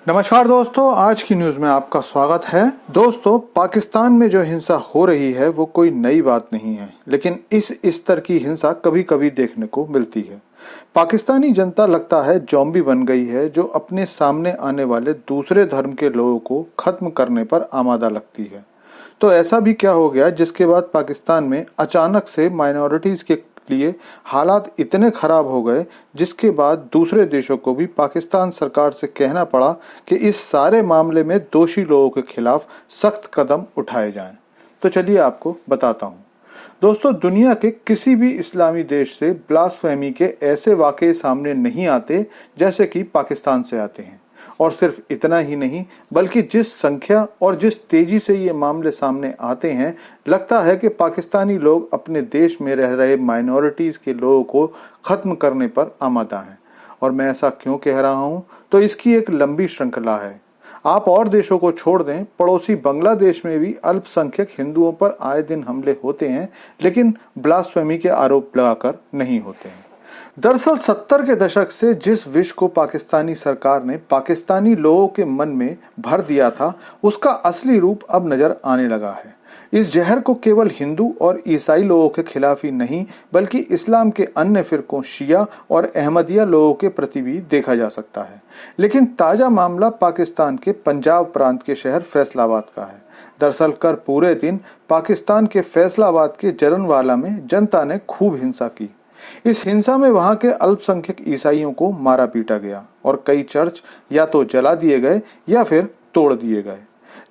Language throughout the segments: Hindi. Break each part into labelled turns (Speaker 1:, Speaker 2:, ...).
Speaker 1: नमस्कार दोस्तों, आज की न्यूज में आपका स्वागत है। दोस्तों, पाकिस्तान में जो हिंसा हो रही है वो कोई नई बात नहीं है, लेकिन इस स्तर की हिंसा कभी कभी देखने को मिलती है। पाकिस्तानी जनता लगता है ज़ॉम्बी बन गई है, जो अपने सामने आने वाले दूसरे धर्म के लोगों को खत्म करने पर आमादा लगती है। तो ऐसा भी क्या हो गया जिसके बाद पाकिस्तान में अचानक से माइनॉरिटीज के लिए हालात इतने खराब हो गए, जिसके बाद दूसरे देशों को भी पाकिस्तान सरकार से कहना पड़ा कि इस सारे मामले में दोषी लोगों के खिलाफ सख्त कदम उठाए जाएं। तो चलिए आपको बताता हूं। दोस्तों, दुनिया के किसी भी इस्लामी देश से ब्लास्फेमी के ऐसे वाकये सामने नहीं आते जैसे कि पाकिस्तान से आते हैं। और सिर्फ इतना ही नहीं, बल्कि जिस संख्या और जिस तेजी से ये मामले सामने आते हैं, लगता है कि पाकिस्तानी लोग अपने देश में रह रहे माइनॉरिटीज के लोगों को खत्म करने पर आमादा हैं। और मैं ऐसा क्यों कह रहा हूँ, तो इसकी एक लंबी श्रृंखला है। आप और देशों को छोड़ दें, पड़ोसी बांग्लादेश में भी अल्पसंख्यक हिंदुओं पर आए दिन हमले होते हैं, लेकिन ब्लास्फेमी के आरोप लगाकर नहीं होते हैं। दरअसल 70 के दशक से जिस विष को पाकिस्तानी सरकार ने पाकिस्तानी लोगों के मन में भर दिया था, उसका असली रूप अब नजर आने लगा है। इस जहर को केवल हिंदू और ईसाई लोगों के खिलाफ ही नहीं, बल्कि इस्लाम के अन्य फिरकों शिया और अहमदिया लोगों के प्रति भी देखा जा सकता है। लेकिन ताजा मामला पाकिस्तान के पंजाब प्रांत के शहर फैसलाबाद का है। दरअसल कल पूरे दिन पाकिस्तान के फैसलाबाद के जरनवाला में जनता ने खूब हिंसा की। इस हिंसा में वहां के अल्पसंख्यक ईसाइयों को मारा पीटा गया और कई चर्च या तो जला दिए गए या फिर तोड़ दिए गए।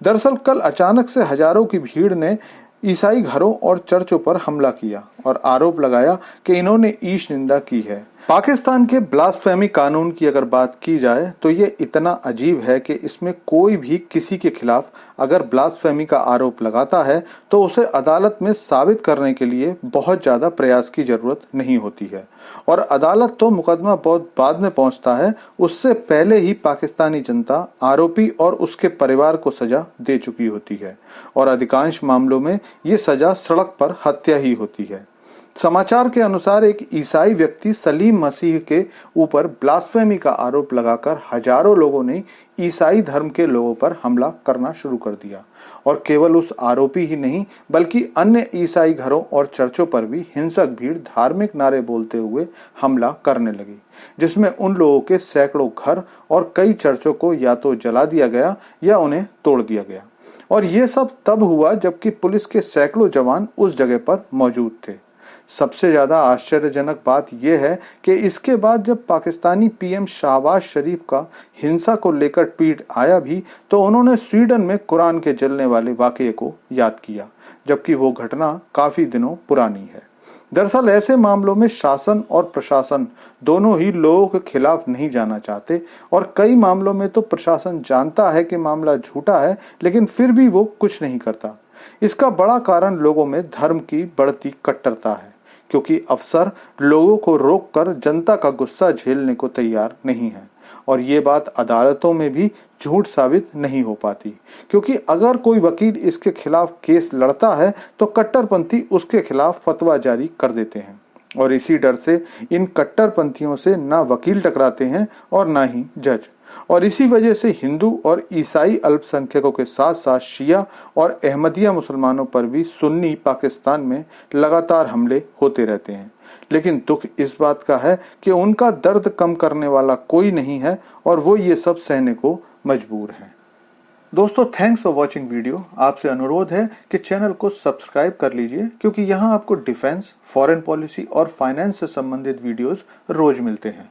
Speaker 1: दरअसल कल अचानक से हजारों की भीड़ ने ईसाई घरों और चर्चों पर हमला किया और आरोप लगाया कि इन्होंने ईश निंदा की है। पाकिस्तान के ब्लास्फेमी कानून की अगर बात की जाए तो ये इतना अजीब है कि इसमें कोई भी किसी के खिलाफ अगर ब्लास्फेमी का आरोप लगाता है तो उसे अदालत में साबित करने के लिए बहुत ज्यादा प्रयास की जरूरत नहीं होती है, और अदालत तो मुकदमा बहुत बाद में पहुंचता है। उससे पहले ही पाकिस्तानी जनता आरोपी और उसके परिवार को सजा दे चुकी होती है, और अधिकांश मामलों में ये सजा सड़क पर हत्या ही होती है। समाचार के अनुसार एक ईसाई व्यक्ति सलीम मसीह के ऊपर ब्लास्फेमी का आरोप लगाकर हजारों लोगों ने ईसाई धर्म के लोगों पर हमला करना शुरू कर दिया, और केवल उस आरोपी ही नहीं बल्कि अन्य ईसाई घरों और चर्चों पर भी हिंसक भीड़ धार्मिक नारे बोलते हुए हमला करने लगी, जिसमें उन लोगों के सैकड़ों घर और कई चर्चों को या तो जला दिया गया या उन्हें तोड़ दिया गया। और ये सब तब हुआ जबकि पुलिस के सैकड़ों जवान उस जगह पर मौजूद थे। सबसे ज्यादा आश्चर्यजनक बात यह है कि इसके बाद जब पाकिस्तानी पीएम शहबाज शरीफ का हिंसा को लेकर ट्वीट आया भी, तो उन्होंने स्वीडन में कुरान के जलने वाले वाकये को याद किया, जबकि वो घटना काफी दिनों पुरानी है। दरअसल ऐसे मामलों में शासन और प्रशासन दोनों ही लोगों के खिलाफ नहीं जाना चाहते, और कई मामलों में तो प्रशासन जानता है कि मामला झूठा है, लेकिन फिर भी वो कुछ नहीं करता। इसका बड़ा कारण लोगों में धर्म की बढ़ती कट्टरता है, क्योंकि अफसर लोगों को रोककर जनता का गुस्सा झेलने को तैयार नहीं है। और ये बात अदालतों में भी झूठ साबित नहीं हो पाती, क्योंकि अगर कोई वकील इसके खिलाफ केस लड़ता है तो कट्टरपंथी उसके खिलाफ फतवा जारी कर देते हैं, और इसी डर से इन कट्टरपंथियों से ना वकील टकराते हैं और ना ही जज। और इसी वजह से हिंदू और ईसाई अल्पसंख्यकों के साथ साथ शिया और अहमदिया मुसलमानों पर भी सुन्नी पाकिस्तान में लगातार हमले होते रहते हैं। लेकिन दुख इस बात का है कि उनका दर्द कम करने वाला कोई नहीं है, और वो ये सब सहने को मजबूर हैं। दोस्तों, थैंक्स फॉर वॉचिंग वीडियो। आपसे अनुरोध है कि चैनल को सब्सक्राइब कर लीजिए, क्योंकि यहाँ आपको डिफेंस, फॉरेन पॉलिसी और फाइनेंस से संबंधित वीडियोस रोज मिलते हैं।